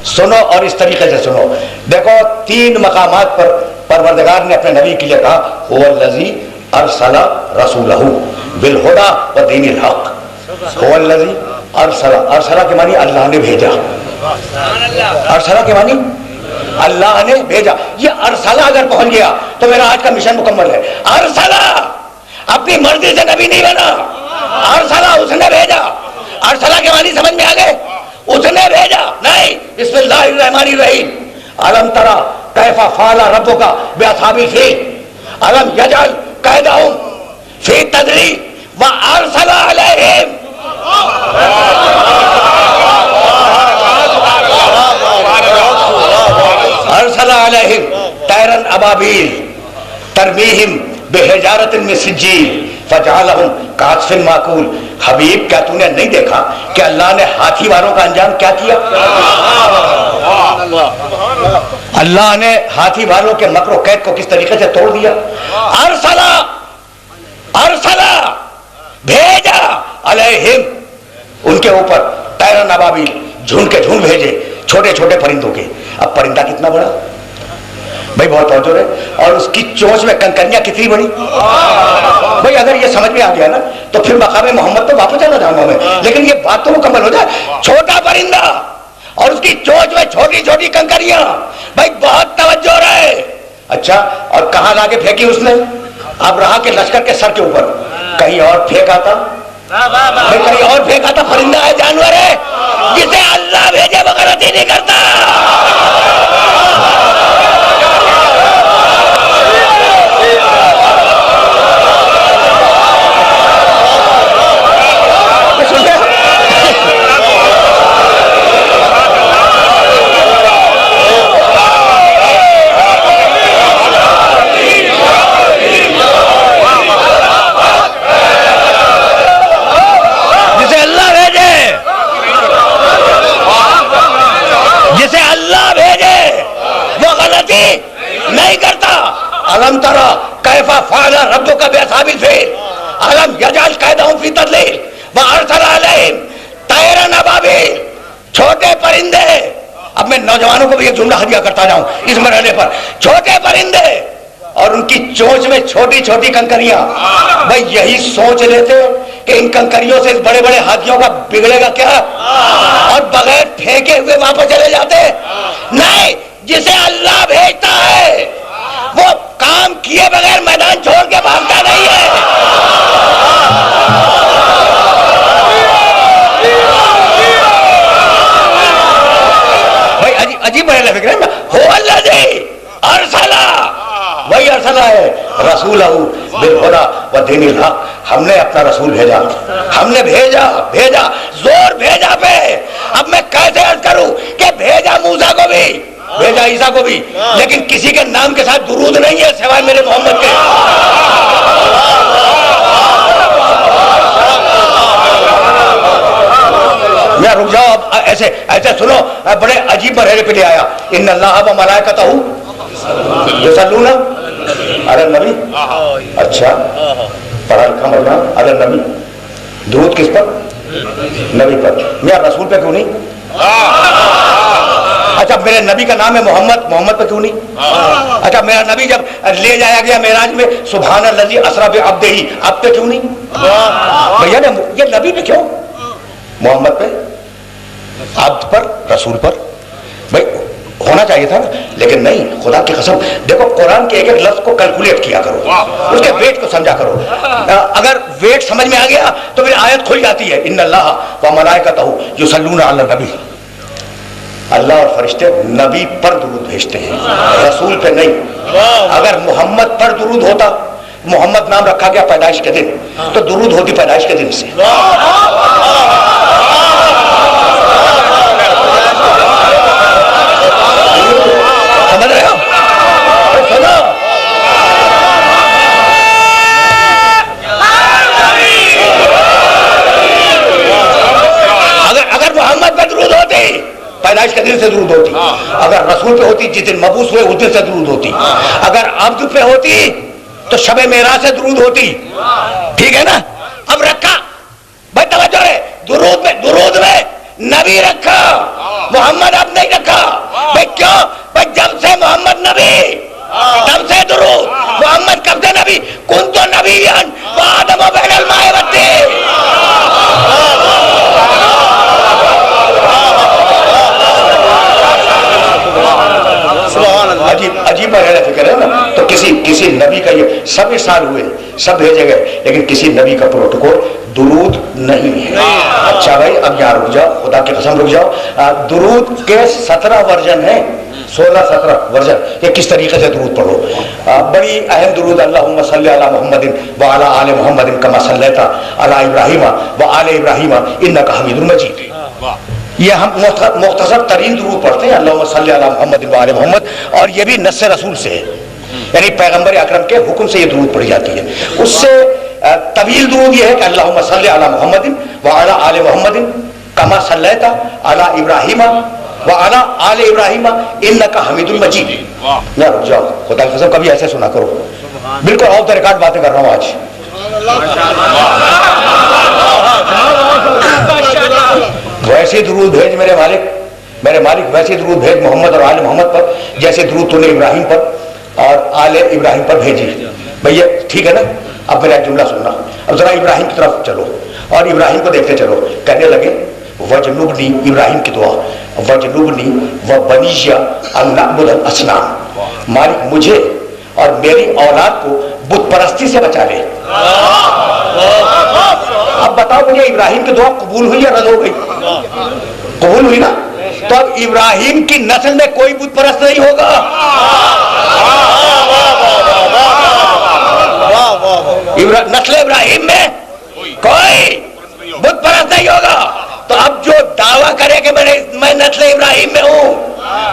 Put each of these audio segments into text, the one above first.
سنو اور اس طریقے سے سنو. دیکھو 3 مقامات پر پروردگار نے اپنے نبی کے لیے کہا هو الذی ارسل رسولہ بالہدی ودین الحق. هو الذی ارسل کے معنی اللہ نے بھیجا. ارسلہ کے معنی اللہ نے بھیجا. یہ ارسلہ اگر پہنچ گیا تو میرا آج کا مشن مکمل ہے. ارسلہ اپنی مرضی سے نبی نہیں بنا. ارسلہ اس نے بھیجا. ارسلہ کے معنی سمجھ میں آ گئے؟ اس نے بھیجا نہیں. بسم اللہ الرحمن الرحیم. الم تری کیف فعل ربک باصحاب الفیل الم یجعل کیدہم فی تضلیل وارسل علیہم. ارسل علیہم طیرا ابابیل ترمیہم بحجارۃ من سجیل فجعلہم کعصف مأکول. حبیب کیا تو نے نہیں دیکھا کہ اللہ نے ہاتھی والوں کا انجام کیا کیا؟ اللہ نے ہاتھی والوں کے مکر و قید کو کس طریقے سے توڑ دیا. ارسلہ بھیجا علیہم ان کے اوپر طیرا ابابیل جھنڈ کے جھنڈ بھیجے چھوٹے چھوٹے پرندوں کے. اب پرندہ کتنا بڑا بھائی، بہت توجہ ہے. اور اس کی چونچ میں کنکریاں کتنی بڑی. بھائی اگر یہ سمجھ میں آ گیا نا تو پھر مقام محمد تو واپس چلا جاؤں گا میں. لیکن یہ بات تو مکمل ہو جائے. چھوٹا پرندہ اور اس کی چونچ میں چھوٹی چھوٹی کنکریاں. بھائی بہت توجہ رہے. اچھا، اور کہاں لا کے پھینکی اس نے؟ ابرہا کے لشکر کے سر کے اوپر. کہیں اور پھینکا تھا؟ بھائی کہیں اور پھینکا تھا؟ پرندہ ہے، جانور ہے، جسے اللہ بھیجے وہ غلطی نہیں کرتا. نہیں کرتا. الم تری کیف فعل ربک باصحاب الفیل الم یجعل کیدہم فی تضلیل وارسل علیہم طیرا ابابیل. چھوٹے پرندے. اب میں نوجوانوں کو بھی ایک جملہ ہدیہ کرتا جاؤں اس مرحلے پر. چھوٹے پرندے اور ان کی چونچ میں چھوٹی چھوٹی کنکریاں. بھائی یہی سوچ لیتے کہ ان کنکریوں سے بڑے بڑے ہاتھیوں کا بگڑے گا کیا، اور بغیر پھینکے ہوئے واپس چلے جاتے. نہیں، جسے اللہ بھیجتا ہے وہ کام کیے بغیر میدان چھوڑ کے بھاگتا نہیں ہے. بھائی عجیب ہے فکر ہے نا. هو الذی ارسل، وہی ارسلہ ہے رسولہ بالہدی ودین الحق. ہم نے اپنا رسول بھیجا. ہم نے بھیجا زور بھیجا پہ. اب میں کیسے عرض کروں کہ بھیجا موسیٰ کو بھی، بھیجا عیسیٰ کو بھی، لیکن کسی کے نام کے ساتھ درود نہیں ہے سوائے میرے محمد کے. میں رک جاؤ اب. ایسے سنو، بڑے عجیب مرحلے پہ لے آیا. ان اللہ و ملائکتہ یصلون علی النبی. اچھا، پڑھا لکھا مرنا علی النبی. درود کس پر؟ نبی پر. میرا رسول پہ کیوں نہیں؟ اچھا میرے نبی کا نام ہے محمد، محمد پہ کیوں نہیں؟ اچھا میرا نبی جب لے جایا گیا معراج میں سبحان الذی اسری بعبدہ، اب پہ کیوں نہیں؟ بھیا یہ نبی پہ کیوں؟ محمد پہ، عبد پر، رسول پر. بھائی ہونا چاہیے تھا نا، لیکن نہیں. خدا کی قسم دیکھو قرآن کے ایک ایک لفظ کو کیلکولیٹ کیا کرو، اس کے ویٹ کو سمجھا کرو. اگر ویٹ سمجھ میں آ گیا تو پھر آیت کھل جاتی ہے. ان اللہ و ملائکتہ یصلون علی النبی. اللہ اور فرشتے نبی پر درود بھیجتے ہیں، رسول پہ نہیں. اگر محمد پر درود ہوتا، محمد نام رکھا گیا پیدائش کے دن، تو درود ہوتی پیدائش کے دن سے. سمجھ رہے ہو؟ اگر محمد پہ درود ہوتی پیدائش کے دن سے درود ہوتی. اگر رسول پہ ہوتی جس دن مبعوث ہوئے اس دن سے درود ہوتی. اگر عبد پہ ہوتی تو شب معراج سے درود ہوتی. ٹھیک ہے نا؟ اب رکھا بھائی توجہ ہے، درود میں نبی رکھا، محمد اب نہیں رکھا. مرحلہ فکر ہے نا. تو کسی نبی کا یہ سب ارسال ہوئے, سب بھیجے گئے, لیکن کسی نبی کا پروٹوکول درود نہیں ہے. اچھا بھائی اب یہاں رک جاؤ, خدا کی قسم رک جاؤ. درود کے 17 ورژن ہیں, 16-17 ورژن کہ کس طریقے سے درود پڑھو. بڑی اہم درود اللہم صلی علی محمد وعلی آل محمد کما صلیت علی ابراہیم وآل ابراہیم انک حمید مجید. یہ ہم مختصر ترین درود پڑھتے ہیں اللہم صلی علی محمد وآل محمد, اور یہ بھی نص رسول سے ہے, یعنی پیغمبر اکرم کے حکم سے یہ درود پڑھی جاتی ہے. اس سے طویل درود یہ ہے کہ اللہم صلی علی محمد وعلی آل محمد کما صلیت علی ابراہیم وعلی آل ابراہیم انک حمید المجید. نہ رک جاؤ, خدا کی قسم کبھی ایسے سنا کرو, بالکل آف دا ریکارڈ باتیں کر رہا ہوں آج. ویسے درود بھیج میرے مالک ویسے درود بھیج محمد اور آل محمد پر جیسے درود تو نے ابراہیم پر اور آل ابراہیم پر بھیجی. بھیا ٹھیک ہے نا. اب میرا جملہ سننا, اب ذرا ابراہیم کی طرف چلو اور ابراہیم کو دیکھتے چلو. کہنے لگے وجنبنی, ابراہیم کی دعا, وجنبنی وبنی ان نعبد الاصنام, مالک مجھے اور میری اولاد کو بت پرستی سے بچا لے. اب بتاؤ مجھے ابراہیم کی دعا قبول ہوئی یا رد ہو گئی؟ قبول ہوئی نا. تو اب ابراہیم کی نسل میں کوئی بت پرست نہیں ہوگا. نسل ابراہیم میں کوئی بت پرست نہیں ہوگا. تو اب جو دعویٰ کرے کہ میں نسل ابراہیم میں ہوں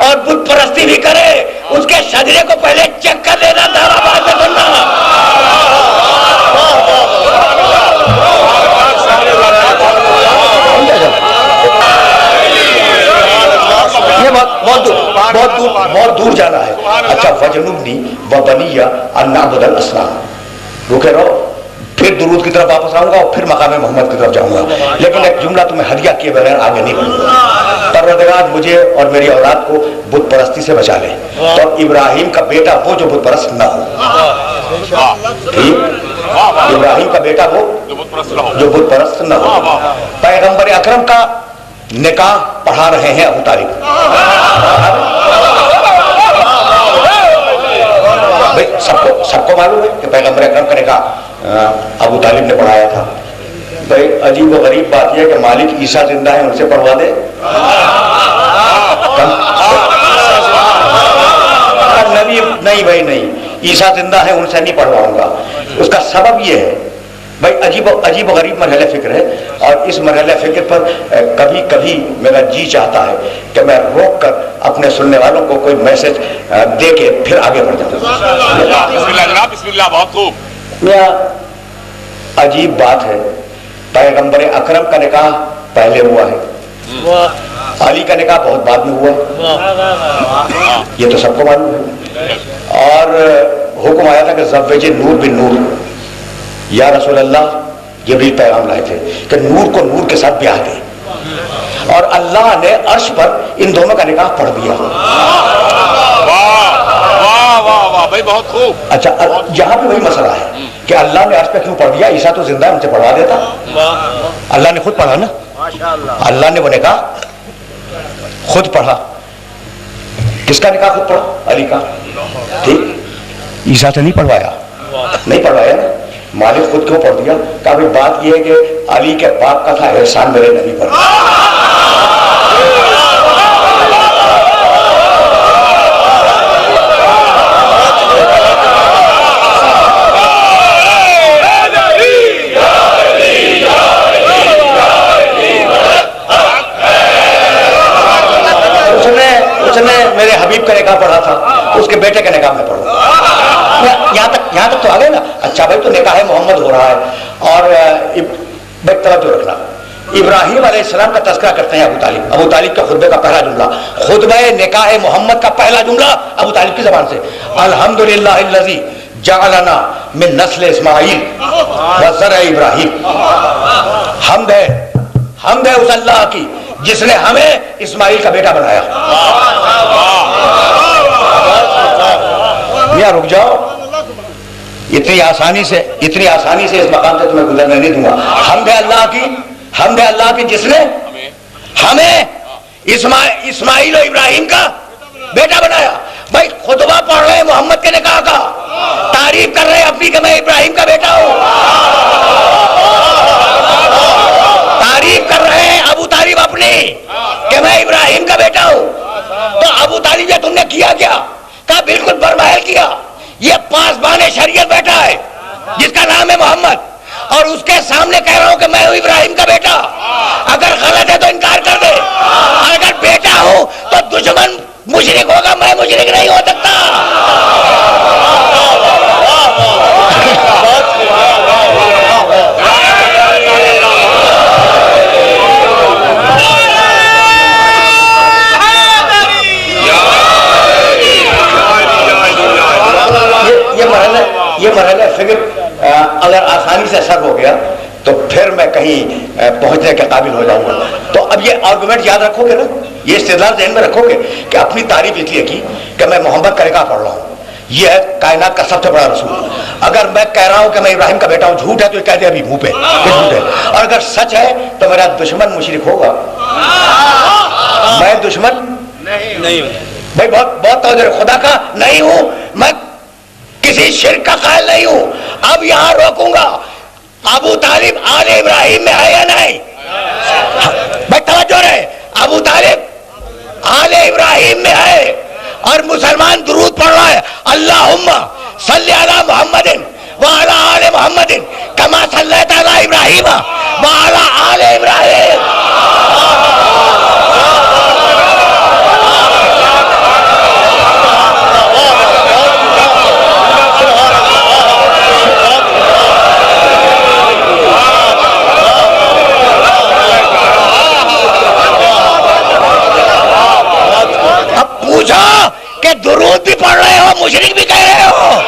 اور بت پرستی بھی کرے, اس کے شجرے کو پہلے چیک کر لینا, دعویٰ بعد میں کرنا. یہ بہت دور جانا ہے. اچھا وجنبنی وبنی ان نعبد الاصنام, رکے رہو, پھر درود کی طرف واپس آؤں گا اور پھر مقام محمد کی طرف جاؤں گا, لیکن ایک جملہ تمہیں ہدیہ کیے بغیر آگے نہیں بڑھوں گا. پروردگار مجھے اور میری اولاد کو بت پرستی سے بچا لے. تو ابراہیم کا بیٹا وہ جو بت پرست نہ ہو. ٹھیک, ابراہیم کا بیٹا وہ جو بت پرست نہ ہو. پیغمبر اکرم کا نکاح پڑھا رہے ہیں ابو طالب. بھائی سب کو معلوم ہے کہ پیغمبر اکرم کا نکاح ابو طالب نے پڑھایا تھا. بھائی عجیب و غریب بات یہ ہے کہ مالک عیسیٰ زندہ ہے, ان سے پڑھوا دے. نبی نہیں بھائی نہیں, عیسیٰ زندہ ہے, ان سے نہیں پڑھواؤں گا. اس کا سبب یہ ہے بھائی عجیب و غریب مرحلہ فکر ہے, اور اس مرحلہ فکر پر کبھی کبھی میرا جی چاہتا ہے کہ میں روک کر اپنے سننے والوں کو کوئی میسج دے کے پھر آگے بڑھ جاتا ہوں. بسم اللہ, بہت خوب. میاں عجیب بات ہے, پیغمبر اکرم کا نکاح پہلے ہوا ہے, علی کا نکاح بہت بعد میں ہوا, یہ تو سب کو معلوم ہے. اور حکم آیا تھا کہ زوج نور بن نور, یا رسول اللہ جبریل پیغام لائے تھے کہ نور کو نور کے ساتھ بیاہ دے, اور اللہ نے عرش پر ان دونوں کا نکاح پڑھ دیا. بھائی بہت خوب. اچھا یہاں پہ وہی مسئلہ ہے کہ اللہ نے عرش پہ کیوں پڑھ دیا؟ عیسیٰ تو زندہ ہے, ان سے پڑھوا دیتا. اللہ نے خود پڑھا نا, اللہ نے وہ نکاح خود پڑھا. کس کا نکاح خود پڑھا؟ علی کا. ٹھیک, عیسیٰ سے نہیں پڑھوایا نا. مالک خود کیوں پڑھ دیا؟ کہ ابھی بات یہ ہے کہ علی کے باپ کا تھا احسان میرے نبی پر. اس نے میرے حبیب کا نکاح پڑھا تھا, اس کے بیٹے کا نکاح میں پڑھا. یہاں تک تو آ گئے نا. اچھا بھائی تو نکاح محمد ہو رہا ہے, اور بھائی توجہ رکھنا, ابراہیم علیہ السلام کا تذکرہ کرتے ہیں ابو طالب کے خطبے کا پہلا جملہ, خطبہ نکاح محمد کا پہلا جملہ ابو طالب کی زبان سے, الحمدللہ الذی جعلنا من نسل اسماعیل وزرع ابراہیم. حمد ہے اس اللہ کی جس نے ہمیں اسماعیل کا بیٹا بنایا. میاں رک جاؤ, اتنی آسانی سے اس مقام سے تمہیں گزرنے نہیں دوں گا. حمد ہے اللہ کی جس نے ہمیں اسماعیل و ابراہیم کا بیٹا بنایا. بھائی خطبہ پڑھ رہے ہیں محمد کے نکاح کا، تعریف کر رہے ہیں اپنی کہ میں ابراہیم کا بیٹا ہوں، تعریف کر رہے ہیں ابو طالب اپنی کہ میں ابراہیم کا بیٹا ہوں. تو ابو طالب یہ تم نے کیا کیا؟ کہا بالکل برمحل کیا. یہ پاسبان شریعت بیٹا ہے جس کا نام ہے محمد، اور اس کے سامنے کہہ رہا ہوں کہ میں ہوں ابراہیم کا بیٹا. اگر غلط ہے تو انکار کر دے، اور اگر بیٹا ہوں تو دشمن مشرک ہوگا، میں مشرک نہیں ہو سکتا. یہ مرحلہ فکر اگر آسانی سے سر ہو گیا تو پھر میں کہیں پہنچنے کے قابل ہو جاؤں گا. تو اب یہ آرگومنٹ یاد رکھو گے نا، یہ استدلال ذہن میں رکھو گے کہ اپنی تعریف اس لیے کی کہ میں محمد کا نکاح پڑھ رہا ہوں، یہ ہے کائنات کا سب سے بڑا رسول. اگر میں کہہ رہا ہوں کہ میں ابراہیم کا بیٹا ہوں، جھوٹ ہے تو یہ کہہ دے ابھی منہ پہ کہ جھوٹ ہے. اور اگر سچ ہے تو میرا دشمن مشرک ہوگا، میں دشمن نہیں ہوں. بھائی بہت توجہ، خدا کا نہیں ہوں، میں کسی شرک کا قائل نہیں ہوں. اب یہاں روکوں گا، ابو طالب آل ابراہیم میں ہے یا نہیں؟ بھائی توجہ رہے، ابو طالب آل ابراہیم میں ہے اور مسلمان درود پڑھ رہا ہے، اللہم صلی علی محمد وعلی آل محمد کما صلیت علی ابراہیم وعلی آل ابراہیم. کہ درود بھی پڑھ رہے ہو، مشرک بھی کہہ رہے ہو.